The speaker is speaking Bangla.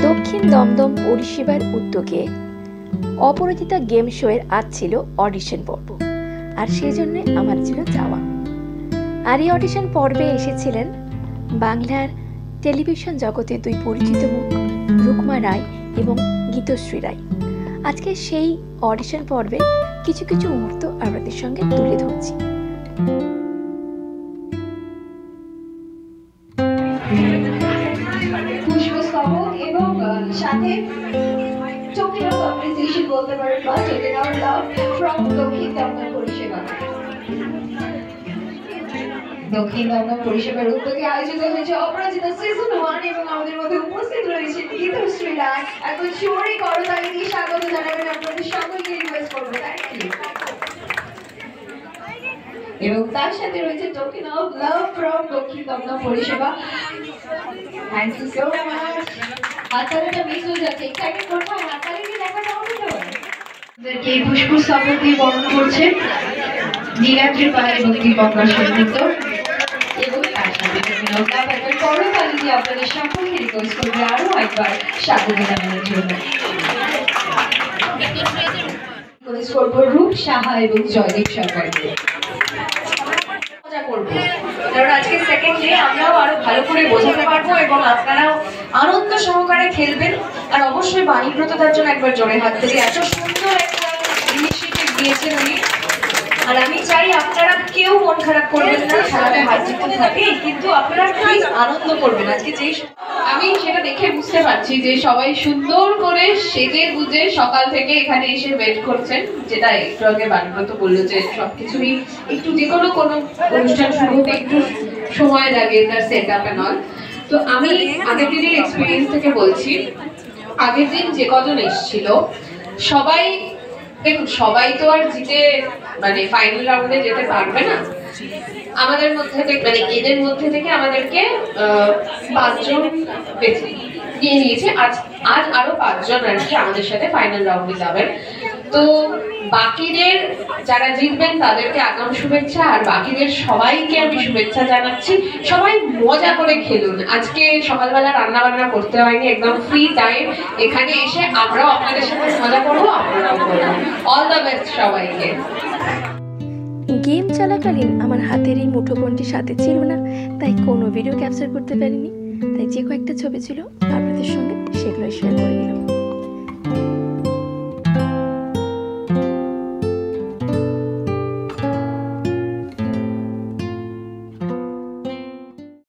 দক্ষিণ দমদম পরিষেবার উদ্যোগে অপরাজিতা গেম শোয়ের আজ ছিল অডিশন পর্ব, আর সেজন্য আমার ছিল যাওয়া। আর এই অডিশন পর্বে এসেছিলেন বাংলার টেলিভিশন জগতের দুই পরিচিত মুখ রুকমা রায় এবং গীতশ্রী রায়। আজকে সেই অডিশন পর্বে কিছু কিছু মুহূর্ত আপনাদের সঙ্গে তুলে ধরছি। এবং সাথে টোকেন অফ অ্যাপ্রিসিয়েশন বলতে পারেন বা token of love from Dakshin Dum Dum পরিষেবা। দক্ষিণ দমদম পরিষেবার উদ্যোগে আয়োজিত হয়েছে অপরাজিতা সিজন 1 এবং আমাদের মধ্যে উপস্থিত রয়েছে গীতশ্রী রায়। একবার জোরে করতালি দিয়ে স্বাগত জানাবেন আপনাদের সকলকে রিকোয়েস্ট করব। Thank you. এবং তার সাথে রয়েছে token of love from Dakshin Dum Dum পরিষেবা। Thank you so much. হাততালিটা মিস হয়ে যাচ্ছে, এক্সাইটেড কোথায়? হাততালি দিয়ে দেখাটা হবে তো। আমাদেরকে এই পুষ্পুর সাপোর্ট দিয়ে বর্ণনা করছে নীলাদ্রি পাল এবং দীপঙ্কর সেনগুপ্ত। এবং তার সাথে টোকেন অফ লাভ একবার করতালি দিয়ে আপনাদের সকলকে রিকোয়েস্ট করবে আরো একবার স্বাগত জানানোর জন্য। রিকোয়েস্ট করবো রূপ সাহা এবং জয়দীপ সরকারকে। কারণ আজকে সেকেন্ড ডে আমরাও আরো ভালো করে বোঝাতে পারবো এবং আপনারাও আনন্দ সহকারে খেলবেন। আর অবশ্যই বাণীব্রত তার জন্য একবার জোরে হাত থেকে এত সুন্দর একটা ইনিশিয়েটিভ দিয়েছেন উনি। আর আমি চাই আপনারা কেউ মন খারাপ করবেন না, খেলাতে হার জিততে থাকে, কিন্তু আপনারা প্লিজ আনন্দ করবেন। আজকে যেই আমি সেটা দেখে বুঝতে পারছি যে সবাই সুন্দর করে সেজে গুজে সকাল থেকে এখানে এসে ওয়েট করছেন, যেটা একটু আগে বাণীব্রত বললো যে সবকিছুই একটু যে কোনো অনুষ্ঠান শুরু হতে একটু সময় লাগে, তার সেট আপ এন্ড অল। তো আমি আগের দিনের এক্সপিরিয়েন্স থেকে বলছি, আগের দিন যে কজন এসেছিল সবাই, দেখুন সবাই তো আর জিতে মানে ফাইনাল রাউন্ডে যেতে পারবে না। আমাদের মধ্যে থেকে মানে এদের মধ্যে থেকে আমাদেরকে 5 জন বেছে নিয়ে নিয়েছে। আজ আরো 5 জন আর কি আমাদের সাথে ফাইনাল রাউন্ডে যাবেন। তো বাকিদের যারা জিতবেন তাদেরকে আগাম শুভেচ্ছা, আর বাকিদের সবাইকে আমি শুভেচ্ছা জানাচ্ছি। সবাই মজা করে খেলুন। আজকে সকালবেলা রান্না বান্না করতে হয়নি, একদম ফ্রি টাইম। এখানে এসে আমরাও আপনাদের সাথে মজা করবো, আপনারাও করবো। অল দ্য বেস্ট সবাইকে। গেম চলাকালীন আমার হাতের এই মুঠোফোনটি সাথে ছিল না, তাই কোনো ভিডিও ক্যাপচার করতে পারিনি। তাই যে কয়েকটা ছবি ছিল আপনাদের সঙ্গে সেগুলো শেয়ার করে দিলাম।